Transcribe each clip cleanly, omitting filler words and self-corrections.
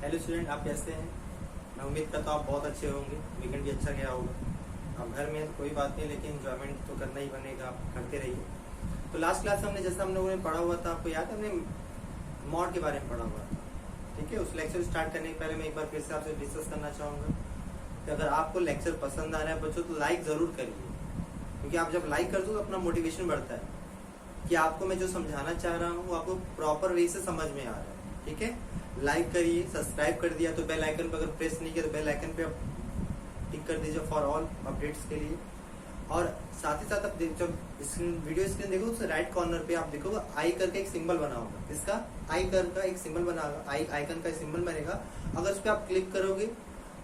Hello student, आप कैसे हैं? मैं उम्मीद करता हूँ आप बहुत अच्छे होंगे। वीकेंड भी अच्छा गया होगा। अब घर में है तो कोई बात नहीं, लेकिन इंजॉयमेंट तो करना ही बनेगा, आप करते रहिए। तो लास्ट क्लास में जैसा हम लोगों ने पढ़ा हुआ था, आपको याद है हमने मॉड के बारे में पढ़ा हुआ था। ठीक है, उस लेक्चर स्टार्ट करने के पहले मैं एक बार फिर से आपसे डिस्कस करना चाहूँगा कि अगर आपको लेक्चर पसंद आ रहा है बच्चों तो लाइक ज़रूर करिए, क्योंकि आप जब लाइक करते हो तो अपना मोटिवेशन बढ़ता है कि आपको मैं जो समझाना चाह रहा हूँ वो आपको प्रॉपर वे से समझ में आ रहा है। ठीक है, लाइक करिए, सब्सक्राइब कर दिया तो बेल आइकन पर अगर प्रेस नहीं किया तो बेल आइकन पे टिक कर दीजिए फॉर ऑल अपडेट्स के लिए। और साथ ही साथ आप जब वीडियो स्क्रीन देखो तो राइट कॉर्नर पे आप देखोगे आई करके एक सिंबल बना होगा। इसका आई कर का एक सिंबल बना होगा, आई आइकन का सिंबल बनेगा। अगर उस पर आप क्लिक करोगे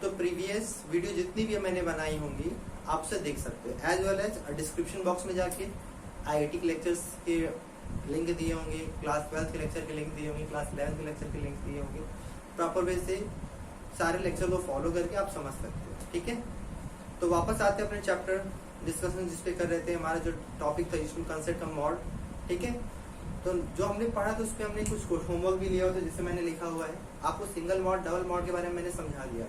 तो प्रीवियस वीडियो जितनी भी मैंने बनाई होंगी आप उसे देख सकते हो। As well as description box में जाके IIT के लेक्चर्स के लिंक दिए होंगे, क्लास 12 के लेक्चर के लिंक दिए होंगे, क्लास 11 के लेक्चर के लिंक दिए होंगे। प्रॉपर वे से सारे लेक्चर को फॉलो करके आप समझ सकते हो। ठीक है, तो वापस आते हैं अपने चैप्टर डिस्कशन जिस पे कर रहे थे। हमारा जो टॉपिक था यूजफुल कंसेप्ट ऑफ मॉड। ठीक है, तो जो हमने पढ़ा था उस पर हमने कुछ होमवर्क भी लिया हुआ था, जिससे मैंने लिखा हुआ है आपको सिंगल मॉड डबल मॉड के बारे में मैंने समझा दिया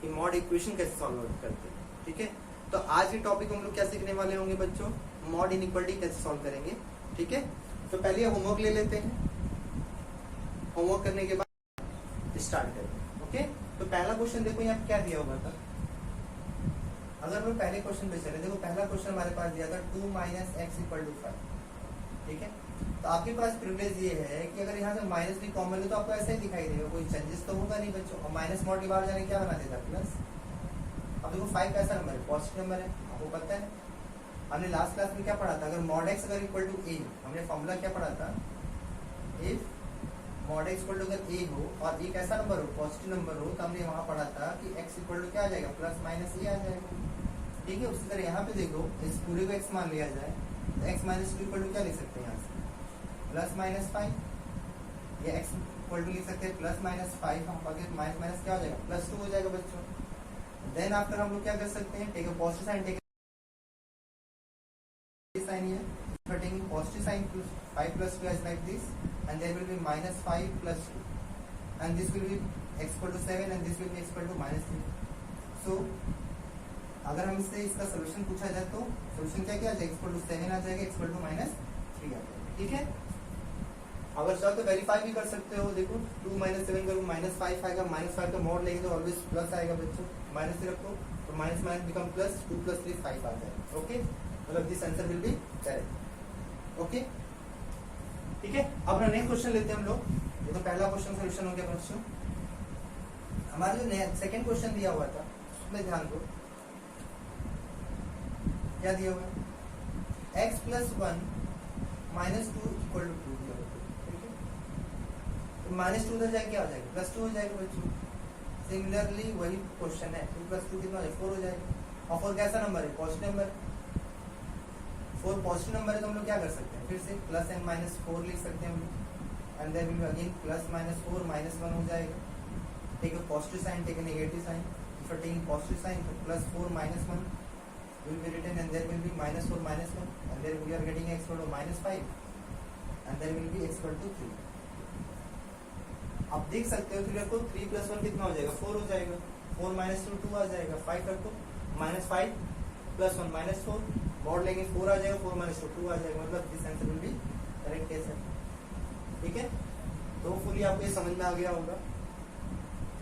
कि मॉड इक्वेशन कैसे सॉल्व करते हैं। ठीक है, तो आज के टॉपिक हम लोग क्या सीखने वाले होंगे बच्चों, मॉड इनइक्वालिटी कैसे सॉल्व करेंगे। ठीक है, तो पहले होमवर्क ले लेते हैं, होमवर्क करने के बाद स्टार्ट करेंगे। ओके, तो पहला क्वेश्चन देखो यहाँ क्या दिया हुआ था। अगर हम पहले क्वेश्चन पे चले, देखो पहला क्वेश्चन हमारे पास दिया था 2 - x = 5। ठीक है, तो आपके पास प्रिविलेज ये है कि अगर यहाँ से माइनस भी कॉमन है तो आपको ऐसा ही दिखाई देगा, कोई चेंजेस तो होगा नहीं बच्चों। और माइनस मॉड के बाहर जाने क्या बना देता प्लस। अब देखो 5 कैसा नंबर है, पॉजिटिव नंबर है, आपको पता है। हमने लास्ट क्लास में क्या पढ़ा था, अगर मॉड x अगर इक्वल टू a, हमने फॉर्मूला क्या पढ़ा था, if mod x equal to अगर a हो और a कैसा नंबर हो, पॉजिटिव नंबर हो, तो हमने वहां पढ़ा था कि x इक्वल टू क्या आ जाएगा, प्लस माइनस a आ जाएगा। ठीक है, उसी तरह यहाँ पे देखो इस पूरे को x मान लिया जाए तो x माइनस 2 इक्वल टू क्या लिख सकते हैं, यहाँ से +-5, या x इक्वल टू लिख सकते हैं +-5। हम आगे माइनस माइनस क्या हो जाएगा, +2 हो जाएगा बच्चों। देन आफ्टर हम लोग क्या कर सकते हैं, take a positive sign, take sign here. If you are taking positive sign, 5 plus 2 is like this, and there will be -5 plus 2, and this will be x equal to 7, and this will be x equal to -3. So अगर हम इससे इसका solution पूछा जाए तो solution क्या क्या आ जाएगा, x equal to 7 आ जाएगा, x equal to -3 आ जाएगा। ठीक है, अगर चाहो तो वेरीफाई भी कर सकते हो। देखो 2 - 7 करो, -5 आएगा, -5 का मॉड लेंगे तो ऑलवेज प्लस आएगा बच्चों, माइनस से रखो तो माइनस माइनस बिकम प्लस, 2 + 3 5 आ जाएगा। ओके, मतलब this answer will be correct. Okay, ठीक है, अब नेक्स्ट क्वेश्चन लेते हैं हम लोग। ये तो पहला क्वेश्चन सोल्यूशन हो गया बच्चों। हमारा जो सेकंड क्वेश्चन दिया हुआ था उसमें ध्यान दो, क्या दिया हुआ है, x + 1 - 2 = 2 दिया हुआ है। ठीक है, तो -2 उधर जाके क्या हो जाएगा, +2 हो जाएगा बच्चों। सिमिलरली वही क्वेश्चन है, 2 + 2 कितना हो जाएगा, 4 हो जाएगा। और 4 कैसा नंबर है, पॉजिटिव नंबर। 4 पॉजिटिव नंबर है तो हम लोग क्या कर सकते हैं, फिर से +n - 4 लिख सकते हैं हम लोग, and there will be again +-4 -1 हो जाएगा। Take a positive sign, take a negative sign. If you are taking positive sign तो +4 - 1 will be written, and there will be -4 - 1, and then we are getting x equal to -5, and then will be x equal to 3. आप देख सकते हो, 3 रखो, 3 + 1 कितना हो जाएगा, 4 हो जाएगा। 4 - 2 2 आ जाएगा। 5 रखो, -5 + 1 -4, मॉड लेंगे 4 आ जाएगा, 4 - 2 2 आ जाएगा। मतलब this answer will be correct answer. ठीक है, तो फुली आपको ये समझ में आ गया होगा।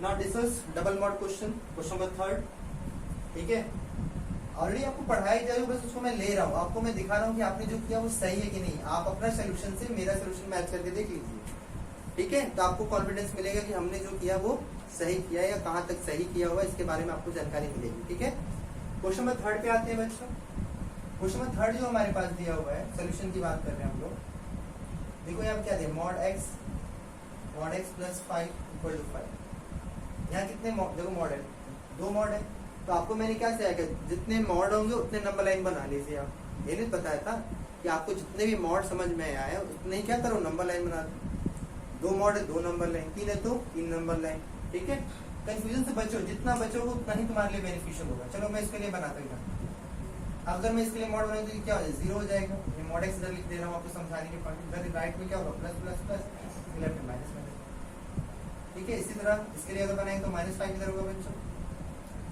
Now discuss double mod question, question number 3। ठीक है, ऑलरेडी आपको पढ़ाई जा रही है, बस उसको मैं ले रहा हूँ, आपको मैं दिखा रहा हूँ कि आपने जो किया वो सही है कि नहीं। आप अपना सोल्यूशन से मेरा सोल्यूशन मैच करके देख लीजिए। ठीक है, तो आपको कॉन्फिडेंस मिलेगा कि हमने जो किया वो सही किया है या कहाँ तक सही किया हुआ, इसके बारे में आपको जानकारी मिलेगी। ठीक है, क्वेश्चन नंबर 3 पे आते हैं बच्चों। क्वेश्चन नंबर 3 जो हमारे पास दिया हुआ है, सोल्यूशन की बात कर रहे हैं हम लोग। देखो यहाँ क्या दिया, मॉड x + 5 = 5। यहाँ कितने देखो मॉड है, 2 मॉड है, तो आपको मैंने क्या किया कि जितने मॉड होंगे उतने नंबर लाइन बना लीजिए। आप ये नहीं बताया था कि आपको जितने भी मॉड समझ में आया उतने ही क्या करो, नंबर लाइन बना दो। 2 मॉड है, 2 नंबर लाइन, 3 है तो 3 नंबर लाइन। ठीक है, कंफ्यूजन से बचो, जितना बचोगे उतना ही तुम्हारे लिए बेनिफिशियल होगा। चलो मैं इसके लिए बनाता हूँ। अगर मैं इसके लिए मॉड बनाऊँ तो क्या हो जाएगा, 0 हो जाएगा। मैं मॉड x इधर लिख दे रहा हूँ आपको समझाने के पॉइंट। इधर राइट में क्या होगा, प्लस प्लस प्लस, लेफ्ट में माइनस माइनस। ठीक है। इसी तरह इसके लिए अगर बनाएंगे तो -5 इधर होगा बच्चों,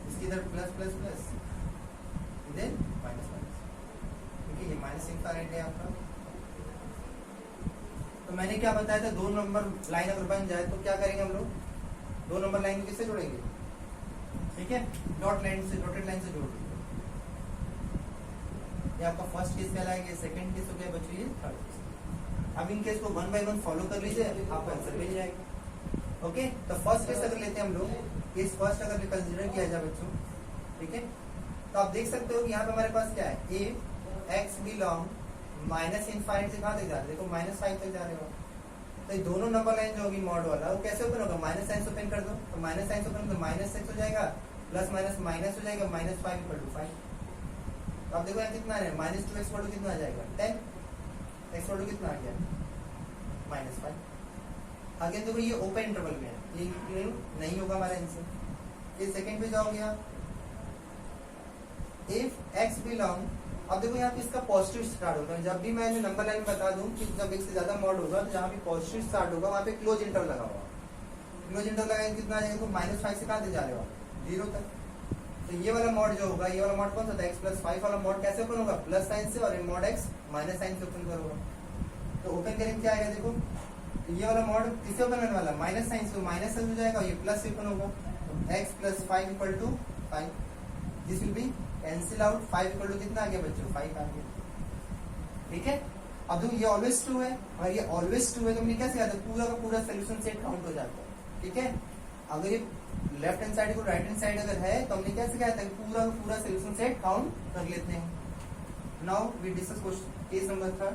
इसकी इधर प्लस प्लस प्लस, इधर माइनस माइनस, ठीक है। ये माइनस इंफाइनाइट है आपका। तो मैंने क्या बताया था, 2 नंबर लाइन अगर बन जाए तो क्या करेंगे हम लोग, 2 नंबर लाइन को किससे जोड़ेंगे, ठीक है, डॉट लाइन से, डॉटेड लाइन से जोड़ देंगे। ये आपका फर्स्ट केस कहलाएगा, सेकंड केस हो गया बच्चों, ये थर्ड केस। अब इन केस को 1 बाय 1 फॉलो कर लीजिए, आपको आंसर मिल जाएगा। ओके, तो फर्स्ट केस अगर लेते हैं हम लोग, केस फर्स्ट अगर कंसीडर किया जाए बच्चों, ठीक है, तो आप देख सकते हो कि यहाँ पे हमारे पास क्या है, ए एक्स बिलोंग माइनस इनफाइनाइट से कहाँ तक जा रहे हैं, देखो -5 तक जा रहे हो। तो ये दोनों नंबर लाइन जो होगी मॉड वाला, वो कैसे ओपन होगा, माइनस साइन ओपन कर दो, तो माइनस साइन ओपन तो -6 हो जाएगा, प्लस माइनस माइनस हो जाएगा, -5 = 5। तो आप देखो यहाँ कितना है, -2x = कितना आ जाएगा, 10, x = कितना आ गया, -5। अगेन देखो ये ओपन इंटरवल में है, ये इंक्लूड नहीं होगा हमारा इनसे। ये सेकंड पे जाओगे आप, इफ x बिलोंग, अब देखो यहाँ पे इसका पॉजिटिव स्टार्ट होगा। जब भी मैं नंबर लाइन बता दूं कि जब एक से ज्यादा मॉड होगा तो जहाँ पे पॉजिटिव स्टार्ट होगा वहाँ पे क्लोज इंटरवल लगा होगा। क्लोज इंटरवल लगाएंगे कितना आ जाएगा, तो -5 से कहाँ तक जा रहे हो, 0 तक। तो ये वाला मॉड जो होगा, ये वाला मॉड कौन सा था, x+5 वाला मॉड कैसे ओपन होगा, प्लस साइन से, और मॉड x माइनस साइन से ओपन करोगा। तो ओपन करेंगे क्या आएगा, देखो ये वाला मॉड किससे ओपन होने वाला, माइनस साइन से, माइनस साइन हो जाएगा, ये प्लस से ओपन होगा। x+5 = 5, this will B cancel out, 5 = कितना आ गया बच्चों, 5 आ गया, ठीक है। अब देखो ये ऑलवेज ट्रू है और ये ऑलवेज ट्रू है, तो हमने क्या सिखाया था, पूरा का पूरा सोल्यूशन सेट काउंट हो जाता है, ठीक है। अगर ये लेफ्ट हैंड साइड को राइट हैंड साइड अगर है तो हमने क्या सिखाया था, पूरा का पूरा सोल्यूशन सेट काउंट कर लेते हैं। Now we discuss case number 3।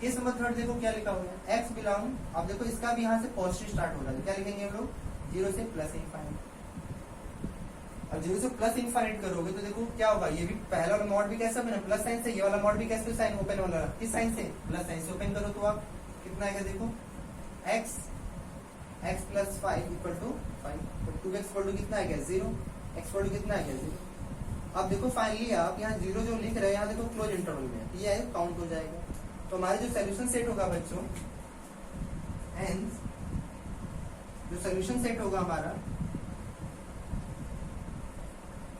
Case number 3 देखो क्या लिखा हुआ है, एक्स बिलोंग, अब देखो इसका भी यहाँ से पॉजिटिव स्टार्ट हो रहा है, क्या लिखेंगे हम लोग, 0 से प्लस इनफाइनाइट। अब 0 से प्लस इनफाइनाइट करोगे तो देखो क्या होगा, ये भी पहला वाला मॉड भी कैसा बना, प्लस साइन से, ये वाला मॉड भी कैसे साइन ओपन वाला, किस साइन से, प्लस साइन से ओपन करो तो आप कितना आएगा, देखो x x+5 = 5, तो 2x = कितना आ गया, 0, x = कितना आ गया, 0। अब देखो फाइनली आप यहाँ 0 जो लिख रहे हैं, यहाँ देखो क्लोज इंटरवल में, ये काउंट हो जाएगा। तो हमारे जो सोल्यूशन सेट होगा बच्चों, हेंस जो सोल्यूशन सेट होगा हमारा,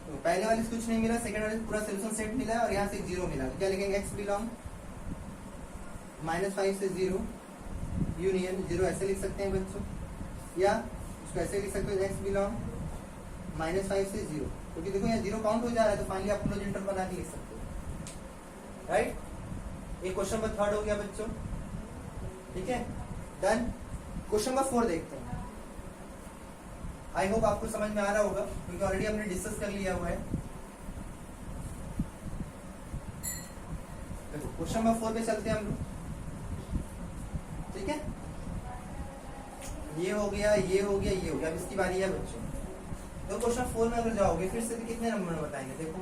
तो पहले वाले से कुछ नहीं मिला, सेकंड वाले से पूरा सोल्यूशन सेट मिला है, और यहाँ से 0 मिला, क्या लिखेंगे, x बिलोंग -5 से 0 यूनियन 0, ऐसे लिख सकते हैं बच्चों, या उसको ऐसे लिख सकते हो, x बिलोंग -5 से 0, क्योंकि देखो यहाँ 0 काउंट हो जा रहा है, तो फाइनली आप क्लोज इंटरवल बना के लिख सकते हो, राइट। ये क्वेश्चन नंबर 3 हो गया बच्चों, ठीक है, डन। क्वेश्चन नंबर 4 देखते हैं। आई होप आपको समझ में आ रहा होगा, क्योंकि ऑलरेडी हमने डिस्कस कर लिया हुआ है। क्वेश्चन नंबर 4 पे चलते हैं हम लोग, ठीक है। ये हो गया, ये हो गया, ये हो गया, अब इसकी बारी है बच्चों। तो क्वेश्चन 4 में अगर जाओगे फिर से कितने नंबर बताएंगे, देखो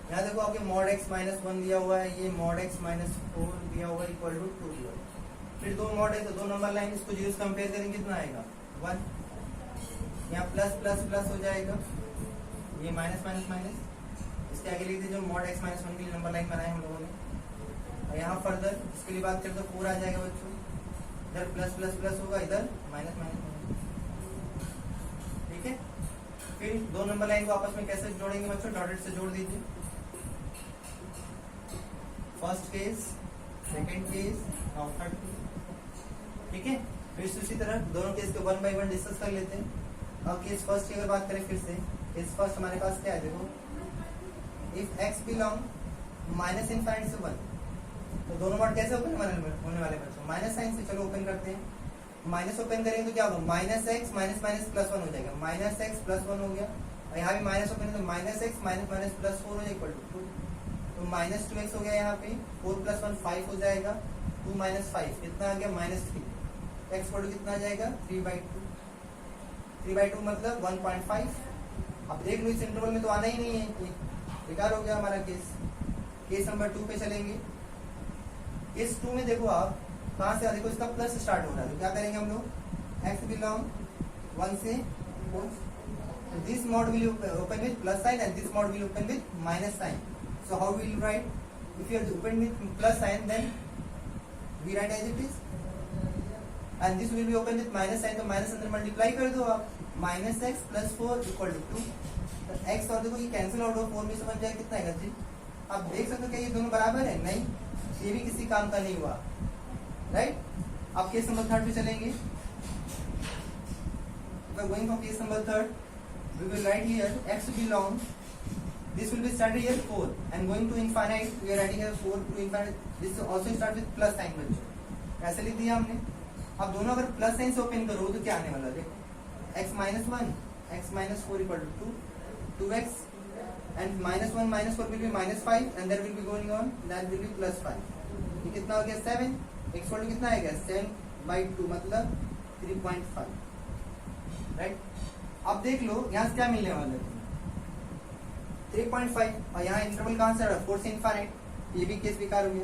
यहाँ देखो आपके मॉड x -1 दिया हुआ है, ये मॉड x -4 दिया हुआ है, इक्वल टू 2 दिया हुआ है। फिर 2 मॉड है तो 2 नंबर लाइन, इसको 0 से कंपेयर करेंगे कितना आएगा, 1, यहाँ प्लस प्लस प्लस हो जाएगा, ये माइनस माइनस माइनस, इसके आगे लिख दीजिए मॉड x -1 के लिए नंबर लाइन बनाए हम लोगों ने, और यहाँ फर्दर इसके लिए बात करें तो 4 आ जाएगा बच्चों, इधर प्लस प्लस प्लस होगा, इधर माइनस माइनस, ठीक है। फिर 2 नंबर लाइन को आपस में कैसे जोड़ेंगे बच्चों, डॉटेड से जोड़ दीजिए, फर्स्ट केस, सेकेंड केस, और थर्ड केस, ठीक है। फिर उसी तरह दोनों केस को 1 बाय 1 डिस्कस कर लेते हैं। अब केस फर्स्ट की अगर बात करें फिर से, केस फर्स्ट हमारे पास क्या है, देखो if x belong minus infinite से 1, तो दोनों मॉड कैसे ओपन होने वाले बच्चों, माइनस साइन से। चलो ओपन करते हैं, माइनस ओपन करेंगे तो क्या होगा, -x -+1 हो जाएगा, -x +1 हो गया, और यहाँ भी माइनस ओपन है तो -x -+4 हो जाएगा, 2, तो -2x हो गया, यहाँ पे 4 + 1 5 हो जाएगा, 2 - 5 कितना आ गया, -3, x = कितना आ जाएगा, 3/2, 3/2 मतलब 1.5। अब देख लो इस इंटरवल में तो आना ही नहीं है, बेकार हो गया हमारा केस। केस नंबर 2 पे चलेंगे। केस 2 में देखो आप कहाँ से, देखो इसका प्लस स्टार्ट हो रहा है, तो क्या करेंगे हम लोग, x बिलोंग 1 से 4, this mod will open with plus sign and this mod will open with minus sign. So how we will write? If you are open with plus sign, then we write as it is. And this will be open with minus sign, तो minus अंदर multiply कर दो आप, minus x plus 4 equal to 2। तो x और देखो ये cancel out हो, 4 में समझ जाए कितना है 3। आप देख सकते हो क्या ये दोनों बराबर है? नहीं, ये भी किसी काम का नहीं हुआ, राइट। अब केस नंबर 3 पे चलेंगे। Going from case number 3, we will write here x belong, this will be started here 4 and going to infinite, we are writing here 4 to infinite, this also start with plus sign बच्चों, ऐसे लिख दिया हमने। अब दोनों अगर plus sign से open करो तो क्या आने वाला देखो, x minus 1 x minus 4 equal to 2 2x and minus 1 minus 4 will be minus 5 and there will be going on, that will be plus 5। ये कितना हो गया 7, x इक्वल टू कितना आएगा 7/2 मतलब 3.5, राइट। अब देख लो यहाँ से क्या मिलने वाला है 3.5 और यहाँ इंटरवल कहाँ से आ रहा है 4 से इनफाइनाइट, ये भी केस बेकार हो गया।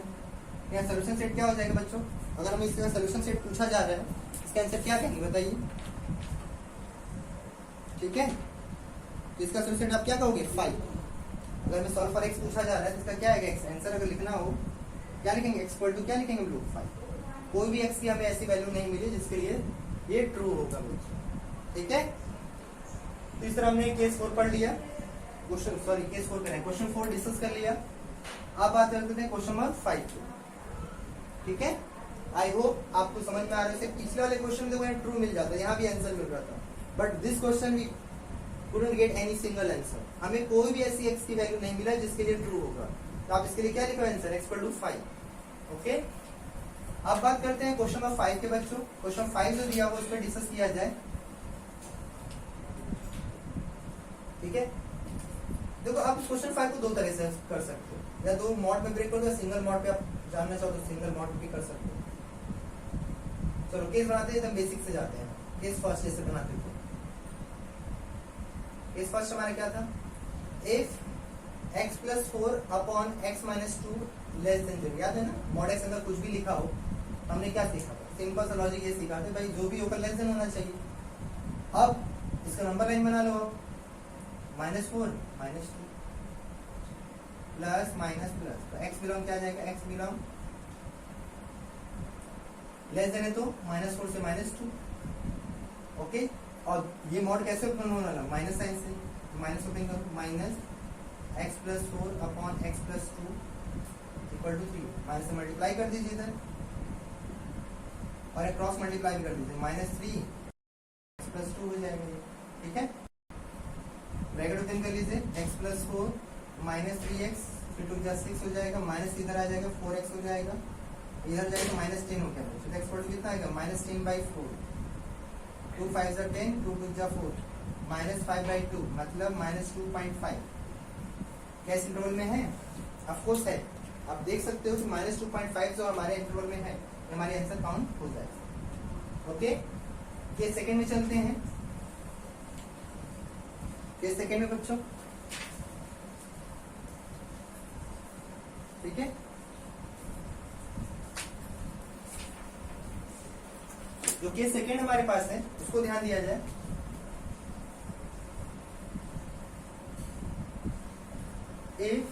यहाँ सोल्यूशन सेट क्या हो जाएगा बच्चों, अगर हमें इसका सोल्यूशन सेट पूछा जा रहा है इसका आंसर क्या कहेंगे बताइए, ठीक है। तो इसका सोल्यूशन आप क्या कहोगे 5। अगर हमें सॉल्व फॉर एक्स पूछा जा रहा है तो इसका क्या है एक्स, आंसर अगर लिखना हो क्या लिखेंगे एक्स इक्वल टू क्या लिखेंगे हम लोग 5। कोई भी एक्स की हमें ऐसी वैल्यू नहीं मिली जिसके लिए ये ट्रू होगा, ठीक है। तो इस तरह हमने केस 4 पढ़ लिया, क्वेश्चन सॉरी केस 4 करें, क्वेश्चन 4 डिस्कस कर लिया। अब बात करते हैं क्वेश्चन नंबर 5, ठीक है। आई होप आपको समझ में आ रहा है। पिछले वाले क्वेश्चन देखो यहाँ ट्रू मिल जाता है, यहाँ भी आंसर मिल रहा था, but this question we couldn't get any single answer, हमें कोई भी ऐसी x की वैल्यू नहीं मिला जिसके लिए ट्रू होगा। तो आप इसके लिए क्या लिखो answer x equal to 5, okay. अब बात करते हैं क्वेश्चन नंबर 5 के बच्चों। क्वेश्चन 5 जो दिया हुआ उस पर डिस्कस किया जाए, ठीक है। देखो आप क्वेश्चन 5 को दो तरह से कर सकते हो, या दो मॉड में ब्रेक कर दो, सिंगल मॉड पे आप जानना चाहो तो सिंगल मॉड भी कर सकते हो। चलो केस बनाते हैं, एकदम बेसिक से जाते हैं। केस फर्स्ट जैसे बनाते थे, केस फर्स्ट हमारा क्या था, if x plus 4 upon x minus 2 less than 0, याद है ना। मॉड एक्स अंदर कुछ भी लिखा हो, हमने क्या सीखा था, सिंपल सा लॉजिक ये सीखा था भाई जो भी होकर लेस देन होना चाहिए। अब इसका नंबर लाइन बना लो आप, -4 -2 प्लस माइनस प्लस, तो x बिलोंग क्या आ जाएगा, x बिलोंग लेस देन है तो -4 से -2, ओके। और ये मॉड कैसे ओपन होने वाला, माइनस साइन से, माइनस ओपन करो, minus x plus 4 upon x plus 2 equal to 3, minus से मल्टीप्लाई कर दीजिए इधर और एक क्रॉस मल्टीप्लाई भी कर दीजिए, -3 x प्लस 2 हो जाएगा ये, ठीक है। ब्रैकेट ओपन कर लीजिए, x प्लस 4 -3x फिर 2 + 6 हो जाएगा, माइनस इधर आ जाएगा 4x हो जाएगा, इधर जाएगा -10 हो गया, तो x इक्वल टू कितना आएगा -10/4, 2 5 = 10, 2 2 = 4, -5/2 मतलब -2.5। क्या इस इंटरवल में है, ऑफ कोर्स है। आप देख सकते हो कि -2.5 जो हमारे इंटरवल में है हमारे आंसर काउंट हो जाएगा, ओके। ये सेकंड में चलते हैं, ये सेकंड में बच्चों, ठीक है। जो केस सेकंड हमारे पास है उसको ध्यान दिया जाए। If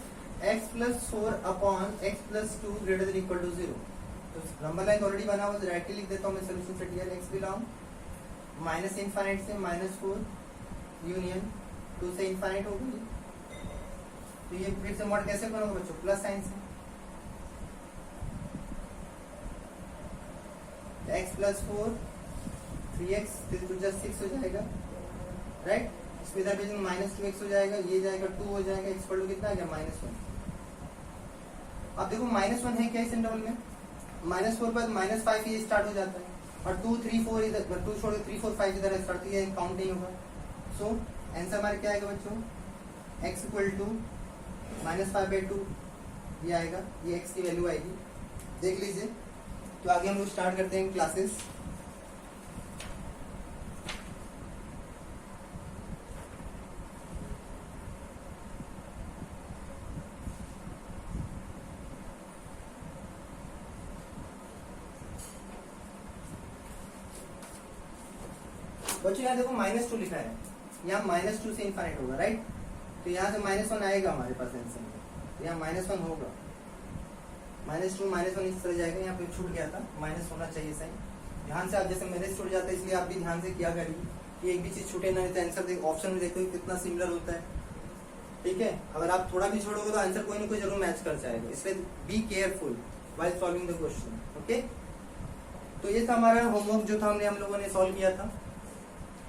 x plus 4 upon x plus 2 greater than equal to 0, तो नंबर लाइन ऑलरेडी बना हुआ, तो डायरेक्टली लिख देता हूँ मैं solution set here, x belong minus infinite से -4 यूनियन 2 से इनफाइनाइट हो गई। तो ये फिर से मॉड कैसे बनोगे बच्चों, प्लस साइन से, x प्लस 4 3x फिर 2 + 6 हो जाएगा, राइट। इसमें इधर भेजेंगे -2x हो जाएगा, ये जाएगा 2 हो जाएगा, x इक्वल टू कितना आ गया -1। अब देखो -1 है क्या इस इंटरवल में, -4 बाद -5 ये स्टार्ट हो जाता है, और 2 3 4 इधर 2 छोड़ 3 4 5 इधर स्टार्ट, तो ये काउंट नहीं होगा। सो आंसर हमारा क्या आएगा बच्चों, x इक्वल टू -5/2 ये आएगा, ये x की वैल्यू आएगी, देख लीजिए। तो आगे हम लोग स्टार्ट करते हैं क्लासेस। बच्चों यहाँ देखो -2 लिखा है, यहाँ -2 से इनफाइनाइट होगा, राइट। तो यहाँ से -1 आएगा हमारे पास आंसर में, तो यहाँ -1 होगा, -2 -1 इस तरह जाएगा, यहाँ पे छूट गया था, माइनस होना चाहिए साइन, ध्यान से, आप जैसे मेरे छूट जाता है इसलिए आप भी ध्यान से किया करिए कि एक भी चीज छूटे ना, नहीं तो आंसर देखो, ऑप्शन में देखो कितना सिमिलर होता है, ठीक है। अगर आप थोड़ा भी छोड़ोगे तो आंसर कोई ना कोई जरूर मैच कर जाएगा, इसलिए be careful while solving the question, okay. तो ये था हमारा होमवर्क जो था, हम लोगों ने सॉल्व किया था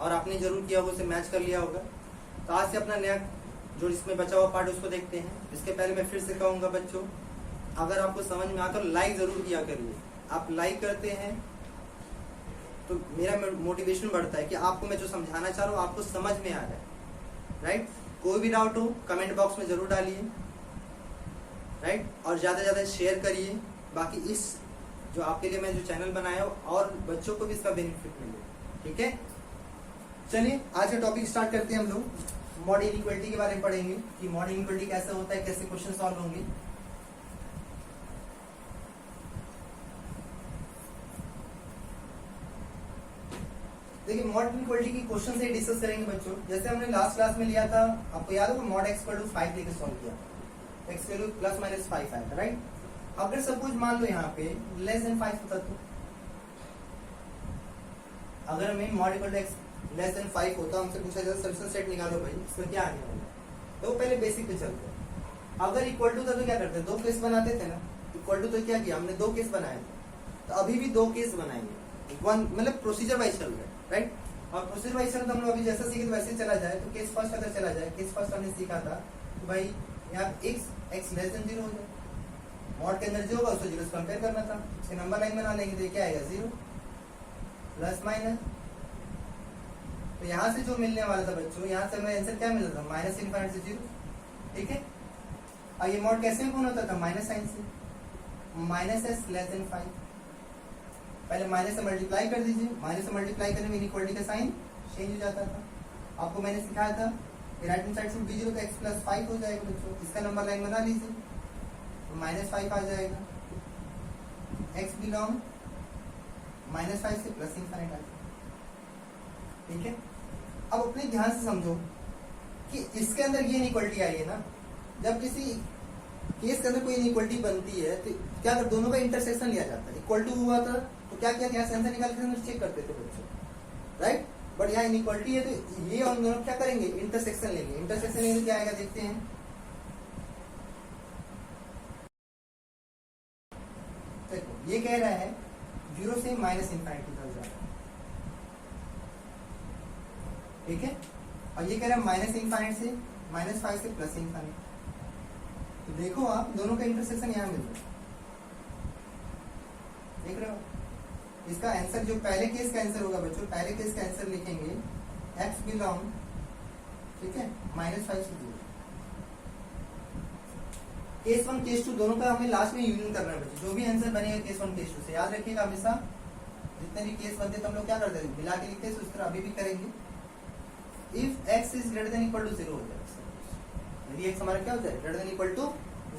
और आपने जरूर किया होगा, उसे मैच कर लिया होगा। तो आज से अपना नया जो इसमें बचा हुआ पार्ट उसको देखते हैं। इसके पहले मैं फिर से कहूंगा बच्चों, अगर आपको समझ में आता तो लाइक जरूर किया करिए। आप लाइक करते हैं तो मेरा मोटिवेशन बढ़ता है कि आपको मैं जो समझाना चाह रहा हूँ आपको समझ में आ रहा है, राइट। कोई भी डाउट हो कमेंट बॉक्स में जरूर डालिए, राइट, और ज्यादा से ज्यादा शेयर करिए। बाकी इस जो आपके लिए मैं जो चैनल बनाया हो और बच्चों को भी इसका बेनिफिट मिले, ठीक है। चलिए आज का टॉपिक स्टार्ट करते हैं। हम लोग मॉड इनइक्वालिटी के बारे में पढ़ेंगे कि मॉड इनइक्वालिटी कैसे होता है, कैसे क्वेश्चन सॉल्व होंगे। देखिए मॉड इनइक्वालिटी की क्वेश्चन से डिस्कस करेंगे बच्चों। जैसे हमने लास्ट क्लास में लिया था, आपको याद होगा, मॉड x = 5 लेके सॉल्व किया, x वैल्यू ±5 आया, राइट। अगर सपोज मान लो यहाँ पे लेस देन 5 होता तो, अगर हमें मॉड x लेस देन 5 होता, हमसे पूछा जाता सॉल्यूशन सेट निकालो भाई, इसमें क्या आने वाला, तो पहले बेसिक पे चलते हैं। अगर इक्वल टू था तो क्या करते हैं, दो केस बनाते थे ना। इक्वल टू तो क्या किया हमने, दो केस बनाए थे, तो अभी भी दो केस बनाएंगे, वन मतलब प्रोसीजर वाइज चल रहा है, राइट। और प्रोसीजर वाइज चल रहा, तो हम लोग अभी जैसा सीखे वैसे चला जाए। तो केस फर्स्ट अगर चला जाए, केस फर्स्ट हमने सीखा था तो भाई यहाँ x लेस देन 0 हो जाए, मॉड के अंदर जो होगा उसको 0 से कंपेयर करना था। इसके नंबर लाइन बना लेंगे तो क्या आएगा 0 प्लस माइनस। तो यहाँ से जो मिलने वाला था बच्चों, यहाँ से हमें आंसर क्या मिल रहा था, माइनस इनफाइनाइट से 0, ठीक है। और ये मॉड कैसे कौन होता था, माइनस साइन से, -s लेस देन 5। पहले माइनस से मल्टीप्लाई कर दीजिए, माइनस से मल्टीप्लाई करने में इनइक्वालिटी का साइन चेंज हो जाता था। आपको मैंने सिखाया था right hand side should be 0, तो x + 5 हो जाएगा बच्चों। इसका नंबर लाइन बना लीजिए तो -5 आ जाएगा, x बिलोंग -5 से प्लस इनफाइनाइट आ जाएगा, ठीक है। अब अपने ध्यान से समझो कि इसके अंदर ये इनइक्वालिटी आई है ना, जब किसी केस के अंदर कोई इनइक्वालिटी बनती है तो क्या कर, दोनों का इंटरसेक्शन लिया जाता है। इक्वल टू हुआ था तो क्या किया, यहाँ से आंसर निकाल के चेक करते थे बच्चों, राइट। बट यहाँ इनइक्वालिटी है तो ये और दोनों क्या करेंगे, इंटरसेक्शन लेंगे। इंटरसेक्शन लेंगे क्या आएगा देखते हैं। देखो ये कह रहा है 0 से माइनस इनफाइनिटी तक जा रहा है, ठीक है। और ये कह रहा है माइनस इनफाइनाइट से -5 से प्लस इनफाइनाइट। तो देखो आप दोनों का इंटरसेक्शन यहाँ मिल रहा है, देख रहे हो। इसका आंसर जो पहले केस का आंसर होगा बच्चों, पहले केस का आंसर लिखेंगे x बिलोंग, ठीक है, -5 से 0। केस 1 केस 2 दोनों का हमें लास्ट में यूनियन करना है बच्चों। जो भी आंसर बनेगा केस 1 केस 2 से, याद रखिएगा हमेशा जितने भी केस बनते तो हम लोग क्या करते हैं, मिला के लिखते हैं, उस तरह अभी भी करेंगे। If x is greater than equal to 0 हो जाए, यदि x हमारा क्या हो जाए, ग्रेटर देन इक्वल टू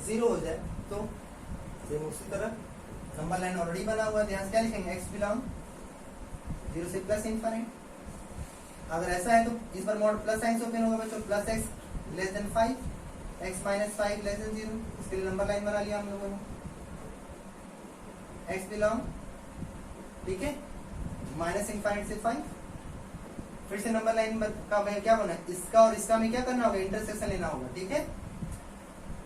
0 हो जाए, तो उसी तरह नंबर लाइन ऑलरेडी बना हुआ है, ध्यान से क्या लिखेंगे, x बिलोंग 0 से प्लस इनफाइनाइट। अगर ऐसा है तो इस बार मॉड प्लस साइन से ओपन होगा बच्चों, plus x less then 5, x - 5 less than 0। इसके लिए नंबर लाइन बना लिया हम लोगों ने, x बिलोंग, ठीक है, माइनस इनफाइनाइट से 5। फिर से नंबर लाइन का क्या बना, इसका और इसका में क्या करना होगा, इंटरसेक्शन लेना होगा, ठीक है।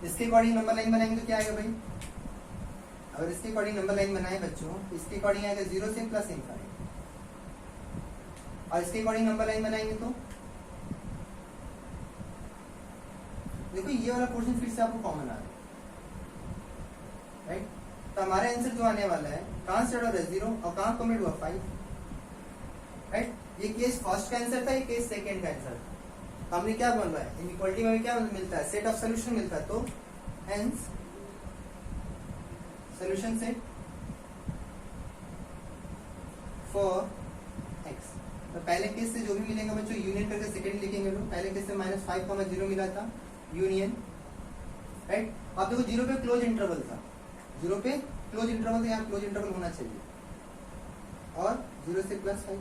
इसके अकॉर्डिंग नंबर लाइन बनाएंगे तो क्या आएगा भाई, अगर इसके अकॉर्डिंग नंबर लाइन बनाए बच्चों, इसके अकॉर्डिंग आएगा 0 से प्लस इनफाइनाइट। और इसके अकॉर्डिंग नंबर लाइन बनाएंगे तो देखो ये वाला पोर्शन फिर से आपको कॉमन आ रहा है, राइट। तो हमारा आंसर जो आने वाला है, कहां स्टार्ट हो रहा है 0 और कहां कमिट हुआ 5, राइट। ये केस फर्स्ट का आंसर था, ये केस सेकंड का आंसर था। तो हमने क्या बोल रहा है, इनइक्वालिटी में क्या मिलता है, सेट ऑफ सॉल्यूशन मिलता है। तो hence solution set for x। तो पहले केस से जो भी मिलेगा बच्चों यूनियन करके सेकंड लिखेंगे लोग। पहले केस से -5, 0 मिला था, यूनियन, राइट। अब देखो 0 पे क्लोज इंटरवल था, 0 पे क्लोज इंटरवल, तो यहाँ क्लोज इंटरवल होना चाहिए, और 0 से +5।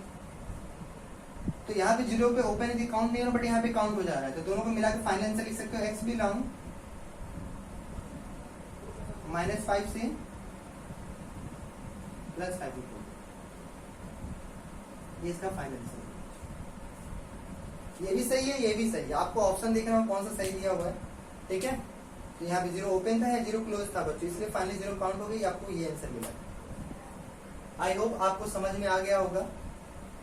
तो यहाँ पे 0 पे ओपन है, काउंट नहीं हो रहा, बट यहाँ पे काउंट हो जा रहा है। तो दोनों को मिला के फाइनल आंसर लिख सकते हो, x बिलोंग -5 से +5। ये इसका फाइनल आंसर। ये भी सही है, ये भी सही है, आपको ऑप्शन देखना हो कौन सा सही दिया हुआ है, ठीक है। तो यहाँ पे 0 ओपन था या 0 क्लोज था बच्चों, इसलिए फाइनली 0 काउंट हो गई, आपको ये आंसर मिला। आई होप आपको समझ में आ गया होगा।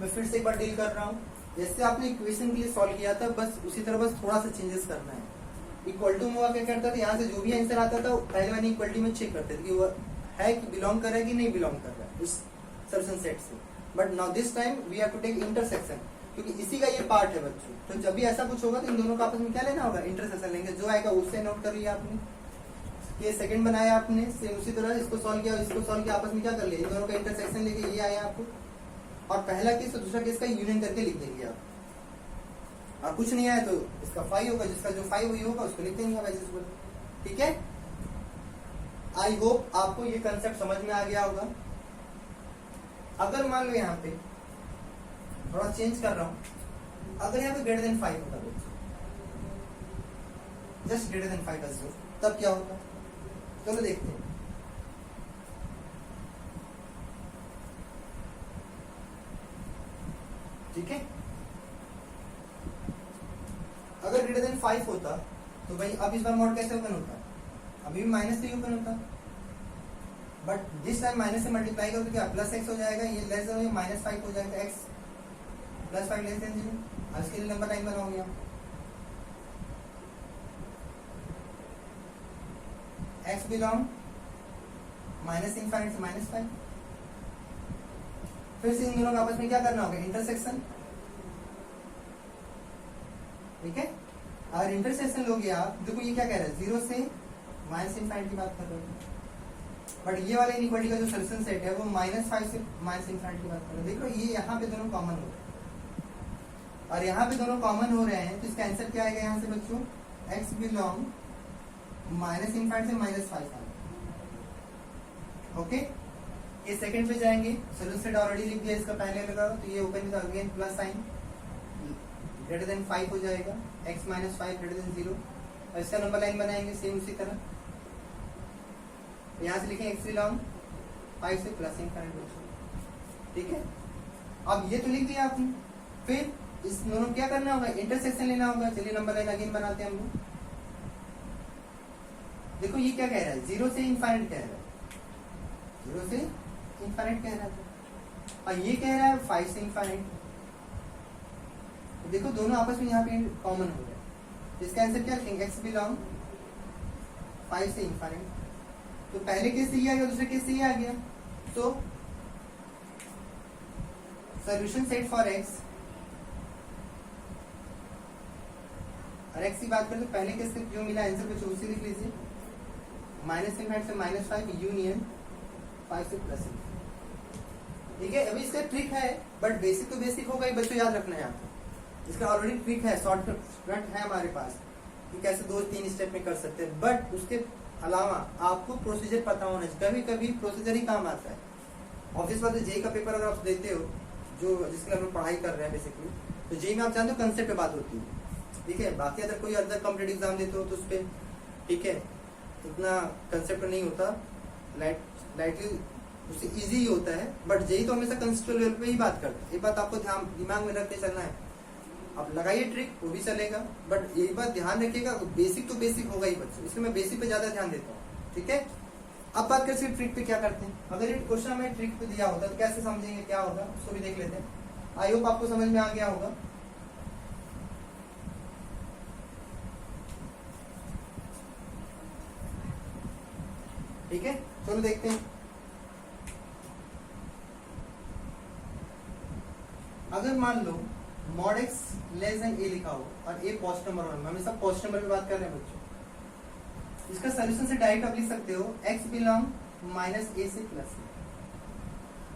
मैं फिर से एक बार डील कर रहा हूँ, जैसे आपने इक्वेशन के लिए सॉल्व किया था बस उसी तरह बस थोड़ा सा चेंजेस करना है। इक्वल टू में क्या करता था, यहाँ से जो भी आंसर आता था पहले वाली इक्वलिटी में चेक करते थे कि वो है कि बिलोंग कर रहा है कि नहीं बिलोंग कर रहा है उस सॉल्यूशन सेट से। But now this time we have to take intersection, क्योंकि इसी का ये पार्ट है बच्चों। तो जब भी ऐसा कुछ होगा तो इन दोनों का आपस में क्या लेना होगा, इंटरसेक्शन लेंगे। जो आएगा उससे नोट कर लिया आपने, ये सेकंड बनाया आपने, सेम उसी तरह इसको सॉल्व किया, इसको सॉल्व किया, आपस में क्या कर लिया, इन दोनों का इंटरसेक्शन लेके ये आया आपको। और पहला केस और दूसरा केस का यूनियन करके लिख देंगे आप। और कुछ नहीं आया तो इसका 5 होगा, जिसका जो 5 हुई होगा उसको लिख देंगे वैसे, ठीक है। आई होप आपको ये कंसेप्ट समझ में आ गया होगा। अगर मान लो यहाँ पे थोड़ा चेंज कर रहा हूं, अगर यहाँ पे ग्रेटर देन 5 होता है, जस्ट ग्रेटर देन 5 का, तब क्या होता, चलो देखते हैं। ठीक है, अगर ग्रेटर देन 5 होता तो भाई अब इस बार मॉड कैसे ओपन होता, अभी भी माइनस से ओपन होता, बट दिस टाइम माइनस से मल्टीप्लाई करो तो क्या प्लस एक्स हो जाएगा, ये लेस देन माइनस 5 हो जाएगा, एक्स प्लस 5 लेस देन 0। इसके लिए नंबर लाइन बनाओगे आप, एक्स बिलोंग माइनस इनफाइनाइट से माइनस 5। फिर से इन दोनों का आपस में क्या करना होगा, इंटरसेक्शन, ठीक है। अगर इंटरसेक्शन लोगे आप, देखो ये क्या कह रहा है, 0 से माइनस इनफाइनाइट की बात कर रहे हो, बट ये वाला इनइक्वालिटी का जो सॉल्यूशन सेट है वो -5 से माइनस इनफाइनाइट की बात कर रहे हो। देखो ये यहाँ पे दोनों कॉमन हो रहे हैं, और यहाँ पे दोनों कॉमन हो रहे हैं, तो इसका आंसर क्या आएगा यहाँ से बच्चों, एक्स बिलोंग माइनस इनफाइनाइट से -5 आएगा। ओके, ये सेकंड पे जाएंगे, सॉल्यूशन सेट ऑलरेडी लिख दिया इसका पहले लगा, तो ये open with again plus sign, greater than 5 हो जाएगा, x - 5 ग्रेटर देन 0, और इसका नंबर लाइन बनाएंगे सेम उसी तरह, यहाँ से लिखेंगे x बिलोंग 5 से प्लस इनफाइनाइट, ठीक है। अब ये तो लिख दिया आपने, फिर इस दोनों क्या करना होगा, इंटरसेक्शन लेना होगा। चलिए नंबर लाइन अगेन बनाते हैं हम लोग। देखो ये क्या कह रहा है, 0 से इनफाइनाइट कह रहा है, 0 से इनफाइनाइट कह रहा है, और ये कह रहा है 5 से इनफाइनाइट। देखो दोनों आपस में यहाँ पे कॉमन हो गया, इसका आंसर क्या लिखेंगे, x बिलोंग 5 से इनफाइनाइट। तो पहले केस से ये आ गया, दूसरे केस से ये आ गया, तो सॉल्यूशन सेट फॉर x, और x की बात करें तो पहले केस से जो मिला आंसर बच्चों उसे लिख लीजिए, माइनस इनफाइनाइट से -5 यूनियन 5 से प्लस, ठीक है। अभी इसका ट्रिक है, बट बेसिक तो बेसिक होगा ही बच्चों, याद रखना है आपको। इसका ऑलरेडी ट्रिक है, शॉर्टकट है हमारे पास कि कैसे 2-3 स्टेप में कर सकते हैं, बट उसके अलावा आपको प्रोसीजर पता होना चाहिए। कभी कभी प्रोसीजर ही काम आता है। ऑफिस वाले जेई का पेपर अगर आप देते हो, जो जिसके लिए हम पढ़ाई कर रहे हैं बेसिकली, तो जेई में आप जानते हो कंसेप्ट पे बात होती है, ठीक है। बाकी अगर कोई अदर कॉम्पिटेटिव एग्जाम देते हो तो उस पर ठीक है उतना कंसेप्ट नहीं होता, लाइटली उससे इजी ही होता है, बट जेई तो हमेशा कंसेप्चुअल लेवल पे ही बात करते हैं। ये बात आपको ध्यान दिमाग में रखते चलना है। आप लगाइए ट्रिक, वो भी चलेगा, बट एक बात ध्यान रखिएगा, बेसिक तो बेसिक होगा ही बच्चों, इसलिए मैं बेसिक पे ज्यादा ध्यान देता हूँ, ठीक है। अब बात करते हैं ट्रिक पे क्या करते हैं। अगर ये क्वेश्चन हमें ट्रिक पे दिया होता तो कैसे समझेंगे, क्या होगा उसको भी देख लेते हैं। आई होप आपको समझ में आ गया होगा। ठीक है, चलो देखते हैं। अगर मान लो mod x less than a लिखा हो और a पॉजिटिव नंबर हो, हमेशा पॉजिटिव नंबर की बात कर रहे हैं बच्चों, इसका सॉल्यूशन से डायरेक्ट आप लिख सकते हो x बिलोंग -a से प्लस a।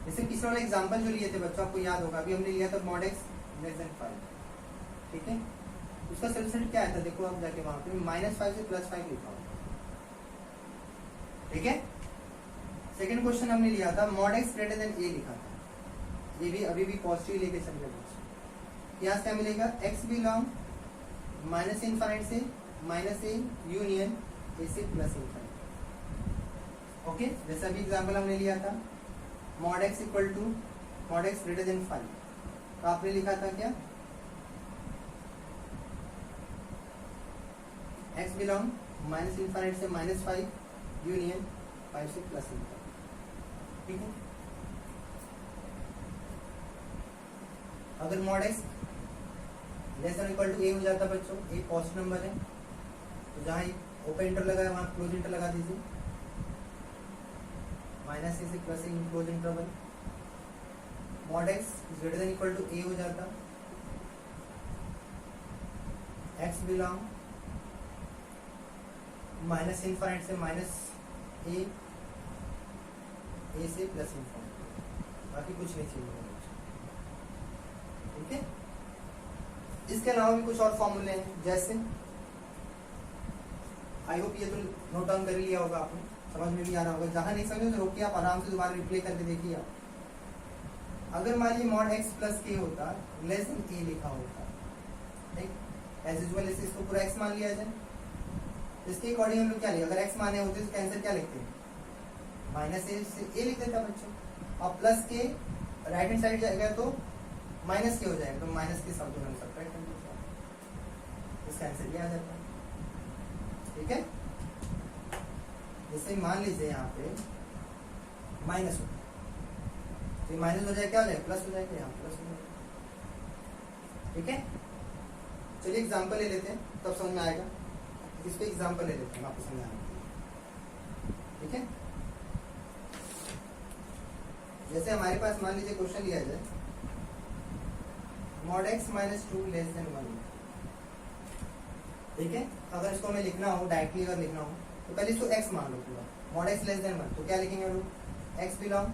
जैसे पिछले वाला एग्जांपल जो लिए थे बच्चों, आपको याद होगा, अभी हमने लिया था मॉड x लेस देन 5, ठीक है। उसका सॉल्यूशन क्या आया था, देखो आप जाके वहां पे -5 से +5 लिखा हो, ठीक है। सेकंड क्वेश्चन हमने लिया था mod x greater then a लिखा था, ये भी अभी भी पॉजिटिव लेके चल रहे हैं। यहाँ से क्या मिलेगा, x बिलोंग माइनस इनफाइनाइट से -a यूनियन a से प्लस इनफाइनाइट। ओके, जैसा अभी एग्जांपल हमने लिया था mod x equal to mod x greater than 5, तो आपने लिखा था क्या, x बिलोंग माइनस इनफाइनाइट से -5 यूनियन 5 से प्लस इनफाइनाइट। ठीक है, अगर mod x less than equal to a हो जाता बच्चों, a पॉजिटिव नंबर है, तो जहां ओपन इंटर लगा है वहां क्लोज इंटर लगा दीजिए, माइनस ए से plus a close interval. Mod x greater than equal to a हो जाता, x बिलोंग माइनस इनफाइनाइट से माइनस ए से प्लस इनफाइनाइट, बाकी कुछ नहीं चाहिए। ठीक है, इसके अलावा भी कुछ और फॉर्मूले हैं, जैसे आई होप ये तो नोट डाउन कर लिया होगा आपने, समझ में भी आ रहा होगा। जहां नहीं समझे तो रोकिए, आप आराम से दोबारा रिप्ले करके देखिए आप। अगर मान लीजिए मॉड x प्लस के होता, लेस देन ए लिखा होता, ठीक, एज यूजुअल इसको पूरा x मान लिया जाए, इसके अकॉर्डिंग हम लोग क्या लिखे, अगर x माने होते तो आंसर क्या लिखते हैं, माइनस ए से ए लिख देता बच्चों, और प्लस के राइट हैंड साइड जाएगा तो माइनस के हो जाएगा, तो माइनस के सब दोनों सब्ट्रैक्ट कर दीजिए, इसका आंसर ये आ जाता है। ठीक है, जैसे मान लीजिए यहाँ पे माइनस हो, तो माइनस हो जाए क्या हो जाएगा, प्लस हो जाएगा, यहाँ प्लस हो जाएगा। ठीक है, चलिए एग्जांपल ले लेते हैं, तब समझ में आएगा। इस पे एग्जांपल ले लेते हैं आपको समझाने के लिए। ठीक है, जैसे हमारे पास मान लीजिए क्वेश्चन लिया जाए, mod x minus 2 less than 1। ठीक है, अगर इसको हमें लिखना हो डायरेक्टली, अगर लिखना हो तो पहले इसको x मान लो पूरा, मॉड x लेस देन 1, तो क्या लिखेंगे हम लोग, x बिलोंग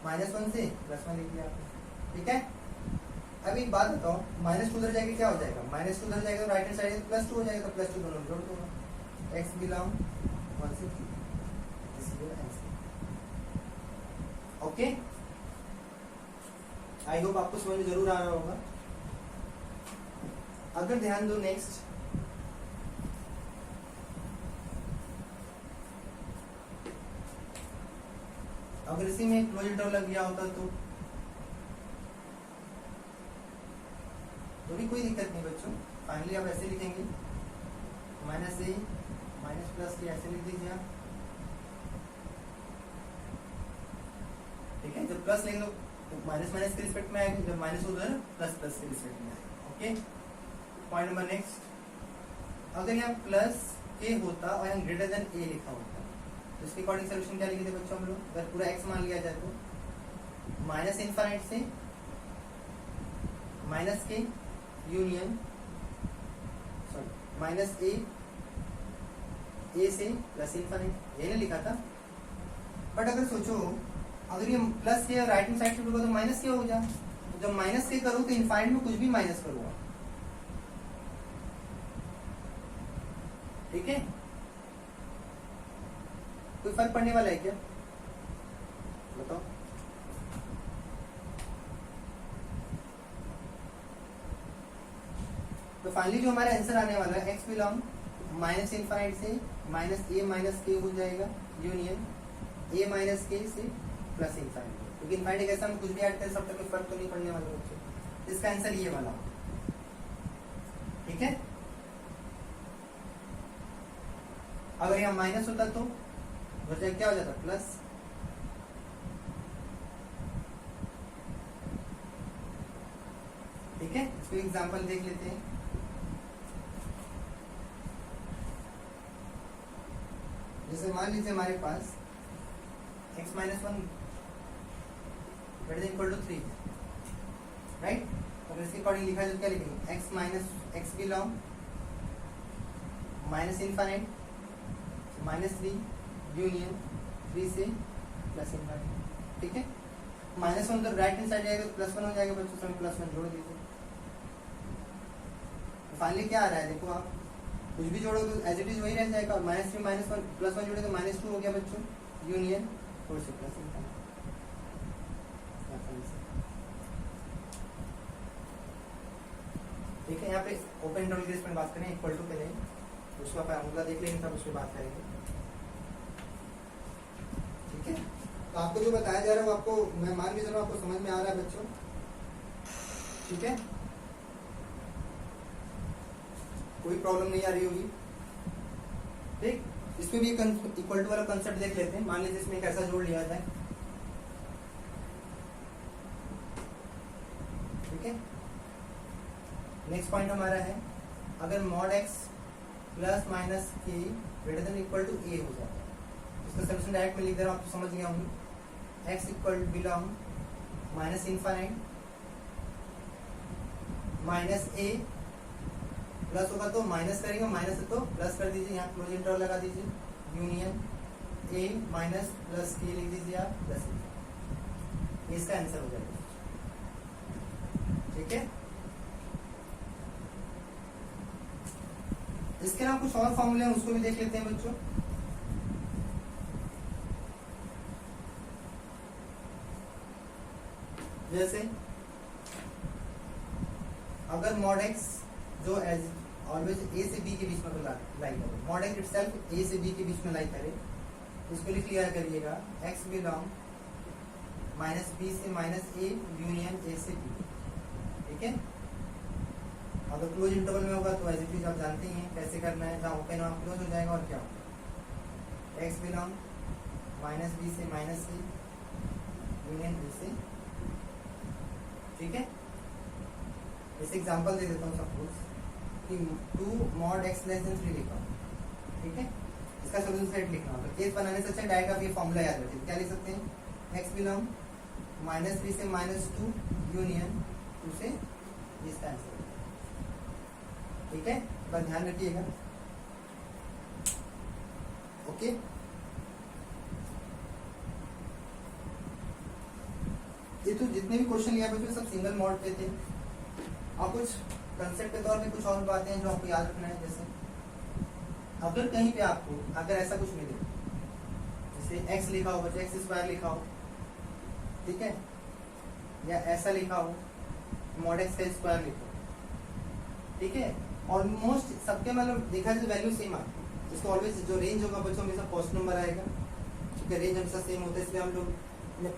-1 से +1 लिख दिया आपने। ठीक है, अभी एक बात बताओ, -2 उधर जाएगा क्या हो जाएगा, -2 उधर जाएगा तो राइट हैंड साइड +2 हो जाएगा, +2 दोनों जोड़ दो, x बिलोंग 1 से 2, this is your answer. Okay, I hope आपको समझ में जरूर आ रहा होगा। अगर ध्यान दो नेक्स्ट, अगर इसी में क्लोज इंटरवल लग गया होता तो भी कोई दिक्कत नहीं बच्चों, फाइनली आप ऐसे लिखेंगे, माइनस ए माइनस प्लस के ऐसे लिख दीजिए आप। ठीक है, जब प्लस लिख लो तो माइनस माइनस के रिस्पेक्ट में आएगा, जब माइनस होता है प्लस प्लस के रिस्पेक्ट में आएगा। ओके, पॉइंट नंबर नेक्स्ट, अगर यहाँ प्लस के होता और यहाँ ग्रेटर देन ए लिखा होता, तो इसके अकॉर्डिंग सोल्यूशन क्या लिखे थे बच्चों हम लोग, अगर पूरा x मान लिया जाए तो माइनस इनफाइनाइट से माइनस के यूनियन, सॉरी माइनस ए से प्लस इनफाइनाइट, ये नहीं लिखा था। बट अगर सोचो, अगर ये प्लस के राइट हैंड साइड से तो माइनस के हो जाए, तो जब माइनस के करो तो इनफाइनाइट में कुछ भी माइनस करो। ठीक है, कोई फर्क पड़ने वाला है क्या, बताओ। तो फाइनली जो हमारा आंसर आने वाला है, x बिलोंग माइनस इनफाइनाइट से माइनस ए माइनस के हो जाएगा, यूनियन ए माइनस के से प्लस इनफाइनाइट, क्योंकि इनफाइनाइट कैसा हम कुछ भी ऐड करें सब तक फर्क तो नहीं पड़ने वाला बच्चों। इसका आंसर ये वाला। ठीक है, अगर यहाँ माइनस होता तो उधर क्या हो जाता, प्लस। ठीक है, इसको एग्जांपल देख लेते हैं। जैसे मान लीजिए हमारे पास x minus 1 greater than equal to 3, right, और इसके अकॉर्डिंग लिखा जाए तो क्या लिखेंगे, x minus x belong minus infinite -3 union 3 से प्लस इनफाइनाइट। ठीक है, -1 तो राइट हैंड साइड जाएगा तो +1 हो जाएगा बच्चों, उसमें +1 जोड़ दीजिए। फाइनली क्या आ रहा है, देखो आप कुछ भी जोड़ो तो एज इट इज वही रह जाएगा, और -3 -1 +1 जोड़े तो -2 हो गया बच्चों, यूनियन 4 से प्लस इनफाइनाइट। ठीक है, यहाँ पे ओपन इंटरवल के इसमें बात करें, इक्वल टू के नहीं, उसका फॉर्मूला देख लेंगे तब उस पर बात करेंगे। ठीक है, तो आपको जो बताया जा रहा है वो आपको मैं मान भी चलूँ आपको समझ में आ रहा है बच्चों। ठीक है, कोई प्रॉब्लम नहीं आ रही होगी। ठीक, इसमें भी इक्वल टू वाला कंसेप्ट देख लेते हैं। मान लीजिए इसमें एक ऐसा जोड़ लिया जाए, ठीक है। नेक्स्ट पॉइंट हमारा है, अगर मॉड एक्स प्लस माइनस के ग्रेटर देन इक्वल टू ए हो जाए, इसका सोल्यूशन डायरेक्ट में लिख दे रहा हूँ, आप समझ गया होंगे। X equal belong minus infinite minus a, plus होगा तो माइनस करेंगे, माइनस है तो प्लस कर दीजिए, यहाँ क्लोज इंटरवल लगा दीजिए, यूनियन ए माइनस प्लस के लिख दीजिए आप, प्लस ए, इसका आंसर हो जाएगा। ठीक है, इसके अलावा कुछ और फॉर्मूले हैं, उसको भी देख लेते हैं बच्चों। जैसे अगर मॉड एक्स जो एज ऑलवेज ए से बी के बीच में लाई करे, मॉड एक्स इटसेल्फ ए से बी के बीच में लाई करे, इसको लिख लिया करिएगा एक्स बिलोंग माइनस बी से माइनस ए यूनियन ए से बी। ठीक है, अगर क्लोज इंटरवल में होगा तो एज इट इज आप जानते ही हैं कैसे करना है, जहाँ ओपन वहाँ क्लोज हो जाएगा और क्या होगा, एक्स बिलोंग माइनस बी से माइनस ए यूनियन बी से। ठीक है, जैसे एग्जांपल दे देता हूँ, सपोज कि 2 मॉड एक्स लेस देन 3 लिखा, ठीक है, इसका सोल्यूशन सेट लिखना होगा। केस बनाने से अच्छा डायरेक्ट आप ये फॉर्मूला याद रखिए, क्या लिख सकते हैं, एक्स बिलोंग माइनस 3 से माइनस 2 यूनियन 2 से, इसका आंसर। ठीक है, बस ध्यान रखिएगा। ओके, ये तो जितने भी क्वेश्चन लिया बच्चों सब सिंगल मॉड पे थे। और कुछ कंसेप्ट के तौर पे कुछ और बातें हैं जो आपको याद रखना है। जैसे अगर कहीं पे आपको अगर ऐसा कुछ मिले, जैसे x लिखा हो बच्चे, एक्स स्क्वायर लिखा हो, ठीक है, या ऐसा लिखा हो मॉड एक्स का स्क्वायर लिखो, ठीक है, ऑलमोस्ट सबके मतलब देखा जाए तो वैल्यू सेम आती है। इसको ऑलवेज जो रेंज होगा बच्चों हमेशा पॉजिटिव नंबर आएगा, ठीक है, रेंज हमेशा सेम होता है, इसलिए हम लोग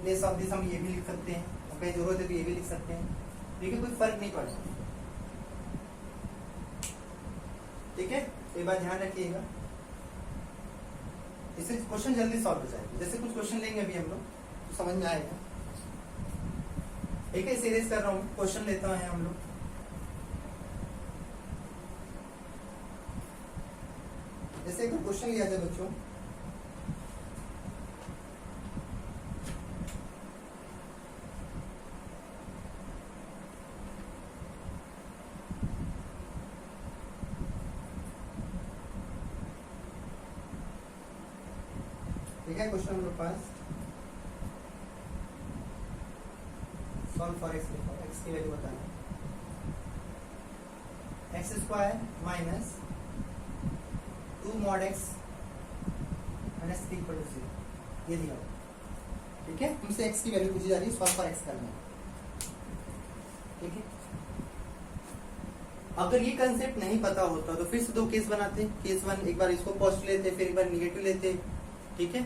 प्लेस ऑफ दिस हम ये भी लिख सकते हैं, और कहीं जरूरत है तो ये भी लिख सकते हैं, ठीक है, कोई फर्क नहीं पड़ता। ठीक है, ये बात ध्यान रखिएगा, इससे क्वेश्चन जल्दी सॉल्व हो जाएगा। जैसे कुछ क्वेश्चन लेंगे अभी हम लोग तो समझ में आएगा। ठीक है, सीरीज कर रहा हूँ, क्वेश्चन लेता है हम लोग। जैसे एक क्वेश्चन लिया जाए बच्चों, ठीक है, question number 5, solve for x लिखो, एक्स की वैल्यू बताना, x square minus 2 mod x minus 3 equal to 0, ये दिया हुआ। ठीक है, हमसे एक्स की वैल्यू पूछी जा रही है, सॉल्व फॉर एक्स करना है। ठीक है, अगर ये कंसेप्ट नहीं पता होता तो फिर से 2 केस बनाते। केस 1 एक बार इसको पॉजिटिव लेते, फिर एक बार निगेटिव लेते, ठीक है,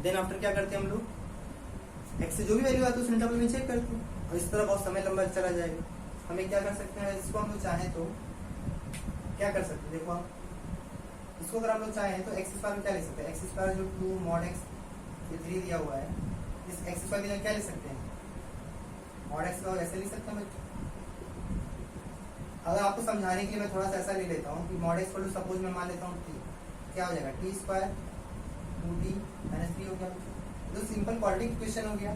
देन आफ्टर क्या करते हम लोग, एक्स से जो भी वैल्यू आती है उस इंटरवल में चेक करते हैं, और इस तरह बहुत समय लंबा चला जाएगा। हमें क्या कर सकते हैं, इसको हम लोग चाहें तो क्या कर सकते हैं, देखो आप इसको अगर हम लोग चाहें तो एक्स स्क्वायर में क्या लिख सकते हैं, एक्स स्क्वायर जो 2 मॉड एक्स ये 3 दिया हुआ है, इस एक्स स्क्वायर की जगह क्या लिख सकते हैं, मॉड एक्स का ऐसे लिख सकते हैं। अगर आपको समझाने के लिए मैं थोड़ा सा ऐसा ले लेता हूँ कि मॉड एक्स को सपोज मैं मान लेता हूँ टी, क्या हो जाएगा, टी स्क्वायर 2t माइनस 3 हो गया, तो सिंपल क्वाड्रेटिक इक्वेशन हो गया।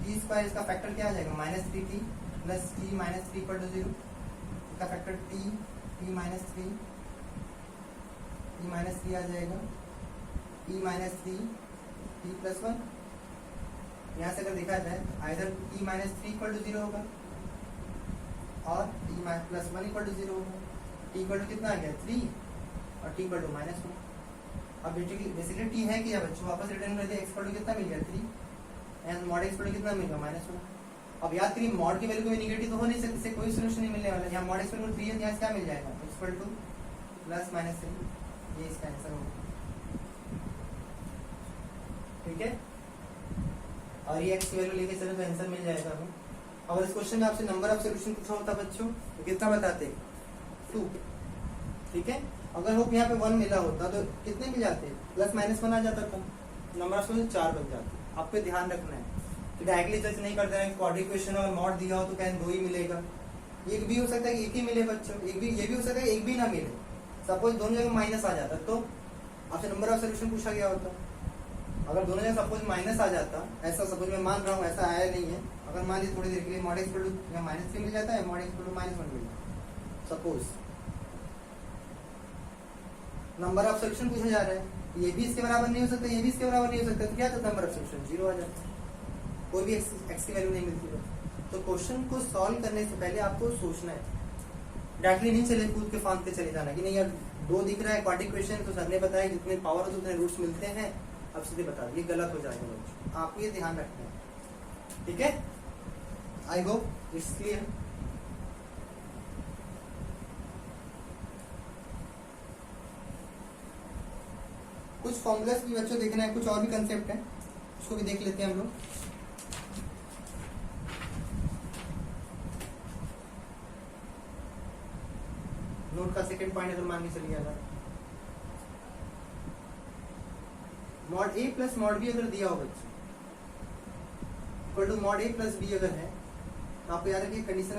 टी स्क्वायर इसका फैक्टर क्या आ जाएगा, minus 3t plus t minus 3 equal to 0, इसका फैक्टर टी माइनस 3 आ जाएगा, टी माइनस 3 टी प्लस 1। यहाँ से अगर देखा जाए either t minus 3 equal to 0 होगा और टी प्लस 1 इक्वल टू 0 होगा। टी इक्वल टू कितना आ गया 3 और टी इक्वल टू माइनस 1। अब बेसिकली टी है क्या बच्चों, वापस रिटर्न कर दिया, एक्स इक्वल टू कितना मिल गया 3 and mod x equal to कितना मिल गया -1। अब याद करिए मॉड की वैल्यू कोई नेगेटिव तो हो नहीं सकती, कोई सोल्यूशन नहीं मिलने वाला। यहाँ मॉड एक्स इक्वल टू 3 है, यहाँ क्या मिल जाएगा x equal two plus minus 3, ये इसका आंसर होगा। ठीक है, और ये एक्स की वैल्यू लेके चले तो आंसर मिल जाएगा हमें अगर इस क्वेश्चन में आपसे नंबर ऑफ सोल्यूशन पूछा होता बच्चों तो कितना बताते? 2। ठीक है, अगर होप यहाँ पे 1 मिला होता तो कितने मिल जाते? प्लस माइनस 1 आ जाता था, नंबर ऑफ सोल्यूशन 4 बन जाते। आपको ध्यान रखना है कि डायरेक्टली जज नहीं करते हैं। क्वाड्रेटिक इक्वेशन और मॉड दिया हो तो क्या 2 ही मिलेगा? एक भी हो सकता है एक ही मिले बच्चों, एक भी ये भी हो सकता है एक भी ना मिले। सपोज दोनों जगह माइनस आ जाता तो आपसे नंबर ऑफ सोल्यूशन पूछा गया होता। अगर दोनों जगह सपोज माइनस आ जाता, ऐसा सपोज मैं मान रहा हूँ ऐसा आया नहीं है, अगर मान लीजिए थोड़ी देर के लिए मॉड एक्स इक्वल टू -3 मिल जाता है, मॉड एक्स इक्वल टू -1 मिल जाता सपोज। नंबर ऑफ सोल्यूशन पूछा जा रहा है, ये भी इसके बराबर नहीं हो सकता, ये भी इसके बराबर नहीं हो सकता, तो क्या होता है? नंबर ऑफ सोल्यूशन 0 आ जाता है, कोई भी एक्स की वैल्यू नहीं मिलती। तो क्वेश्चन को सॉल्व करने से पहले आपको सोचना है, डायरेक्टली नहीं चले कूद के फांदते चले जाना कि नहीं यार 2 दिख रहा है क्वाड्रेटिक इक्वेशन, तो सर ने बताया जितने पावर हो उतने रूट्स मिलते हैं, अब सीधे बता दिए, गलत हो जाएगा बच्चों। आपको ये ध्यान रखना है, ठीक है? I hope it's clear. कुछ फॉर्मूलास भी बच्चों देखना है, कुछ और भी कंसेप्ट है, उसको भी देख लेते हैं हम लोग। नोट का सेकंड पॉइंट अगर मान के चलिए, अगर mod a plus mod b अगर दिया हो बच्चों equal to mod a plus b अगर है, तो आपको याद रखिए कंडीशन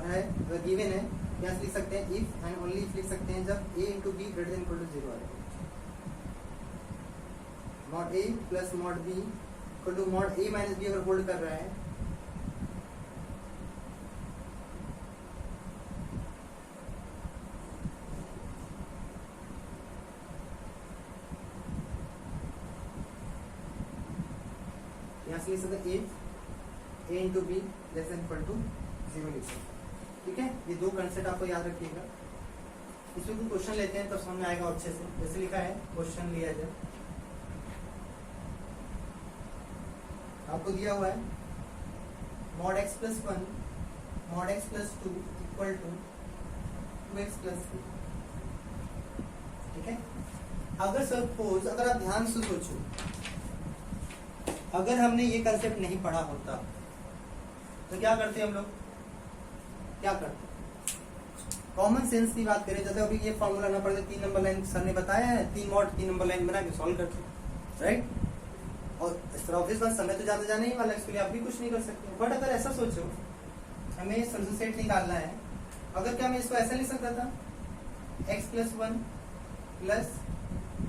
है, अगर गिवन है यहाँ से लिख सकते हैं इफ एंड ओनली इफ लिख सकते हैं जब a into b greater than equal to 0 आ जाए। Mod a plus mod b equal to mod a minus b अगर होल्ड कर रहा है, यहाँ से लिख सकते हैं a into b less than equal to 0 लिख सकते हैं। ठीक है, ये 2 कंसेप्ट आपको याद रखिएगा। इसमें कुछ क्वेश्चन लेते हैं तब तो समझ में आएगा अच्छे से। जैसे लिखा है, क्वेश्चन लिया जाए, आपको दिया हुआ है mod x plus 1 mod x plus 2 equal to 2x plus 3। ठीक है, अगर सपोज अगर आप ध्यान से सोचो, अगर हमने ये कंसेप्ट नहीं पढ़ा होता तो क्या करते हम लोग, क्या करते? कॉमन सेंस की बात करें, जैसे अभी ये फॉर्मूला ना पढ़ते, 3 नंबर लाइन सर ने बताया है, 3 मॉड 3 नंबर लाइन बना के सॉल्व करते, राइट? और इस तरह ऑब्वियस बात, समय तो ज्यादा जाने ही वाला है, इसके लिए आप भी कुछ नहीं कर सकते। बट अगर ऐसा सोचो, हमें सोल्यूशन सेट निकालना है, अगर क्या मैं इसको ऐसा लिख सकता था, x plus 1 plus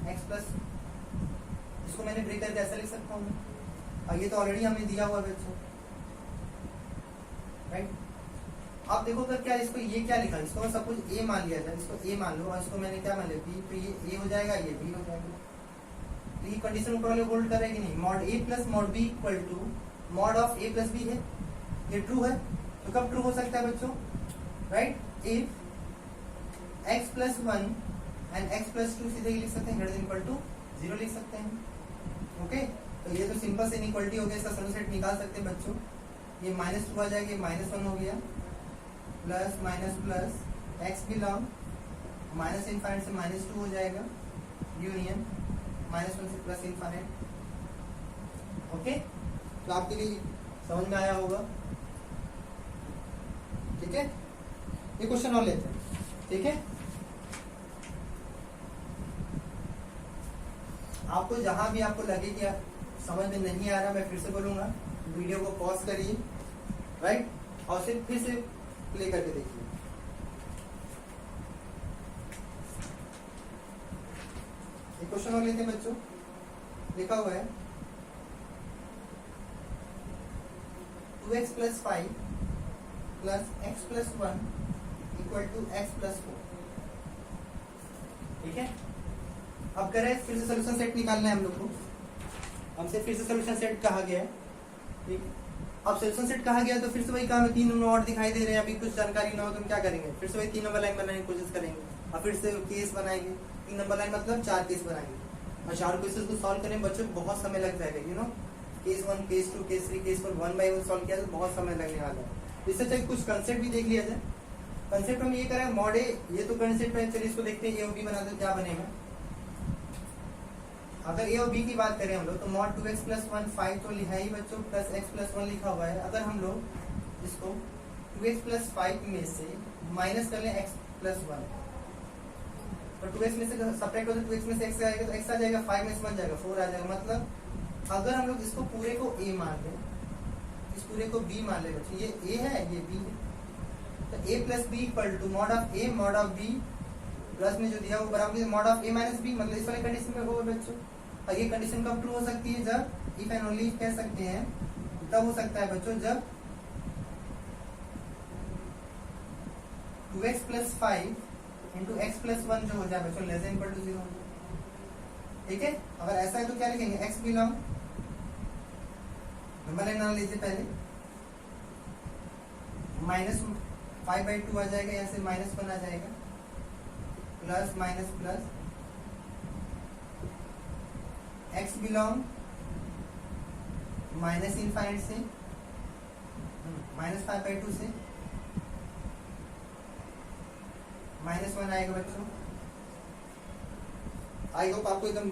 x plus, इसको मैंने ब्रेक करके ऐसा लिख सकता हूँ, और ये तो ऑलरेडी हमें दिया हुआ है, राइट? आप देखो तो क्या इसको ये क्या लिखा, इसको सपोज a मान लिया जाए, इसको a मान लो, और इसको मैंने क्या मान लिया b, तो ये a हो जाएगा, ये b हो जाएगा। तो ये कंडीशन ऊपर वाले होल्ड करेगी नहीं। Mod a plus mod b equal to mod of a plus b है, ये ट्रू है। तो कब ट्रू हो सकता है बच्चों, right? If x plus 1 and x plus 2 सीधे ही लिख सकते हैं, ग्रेटर देन इक्वल टू 0 लिख सकते हैं। ओके, तो ये तो सिंपल से इनइक्वालिटी हो गया, इसका सोल्यूशन सेट निकाल सकते हैं बच्चों। ये -2 आ जाएगा, -1 हो गया, plus minus plus x belong minus infinite से -2 हो जाएगा, यूनियन -1 से प्लस इनफाइनाइट। ओके, तो आपके लिए समझ में आया होगा। ठीक है, ये क्वेश्चन और लेते हैं। ठीक है, आपको जहां भी आपको लगे कि समझ में नहीं आ रहा, मैं फिर से बोलूंगा, वीडियो को पॉज करिए, राइट? और फिर से प्ले करके देखिए। एक क्वेश्चन और लेते हैं बच्चों, लिखा हुआ है 2x plus 5 plus x plus 1 equal to x plus 4। ठीक है, अब करें फिर से सोल्यूशन सेट निकालना है हम लोग को, हमसे फिर से सोल्यूशन सेट कहा गया है। ठीक, अब सोल्यूशन सेट कहा गया तो फिर से वही काम है, 3 नंबर और दिखाई दे रहे हैं, अभी कुछ जानकारी ना हो तो हम क्या करेंगे, फिर से वही 3 नंबर लाइन बनाने की कोशिश करेंगे, और फिर से केस बनाएंगे। 3 नंबर लाइन मतलब 4 केस बनाएंगे, और 4 केसेस को सॉल्व करने में बच्चों बहुत समय लग जाएगा, you know. Case 1, case 2, case 3, case 4 1 by 1 solve किया तो बहुत समय लगने वाला है। इससे चाहिए कुछ कंसेप्ट भी देख लिया जाए। कंसेप्ट हम ये करें, मॉड ए, ये तो कंसेप्ट है, चलिए इसको देखते हैं, ए और बी बना दो, क्या बनेगा। अगर ए और बी की बात करें हम लोग, तो मॉड 2x प्लस 1 5 तो लिखा ही बच्चों, प्लस x प्लस 1 लिखा हुआ है। अगर हम लोग इसको 2x प्लस 5 में से माइनस कर लें x प्लस 1, तो 2x में से सब्ट्रैक्ट हो तो 2x में से x आएगा, तो x आ जाएगा, 5 में से 1 जाएगा, 4 आ जाएगा। मतलब अगर हम लोग इसको पूरे को a मान लें, इस पूरे को b मान ले बच्चों, ये a है ये b है, तो a plus b equal to mod of a mod of b plus में जो दिया वो बराबर mod of a minus b, मतलब इस वाले कंडीशन में होगा बच्चों। और ये कंडीशन कब ट्रू हो सकती है, जब इफ एंड ओनली कह सकते हैं, तब हो सकता है बच्चों जब 2x plus 5 into x plus 1 जो हो जाए बच्चों लेस देन इक्वल टू 0। ठीक है, अगर ऐसा है तो क्या लिखेंगे, x बिलोंग, नंबर लाइन नाम लीजिए पहले, माइनस 5/2 आ जाएगा, यहाँ से -1 आ जाएगा, plus minus plus x belong minus infinite से -5/2 से -1 आएगा बच्चों। आई होप आपको एकदम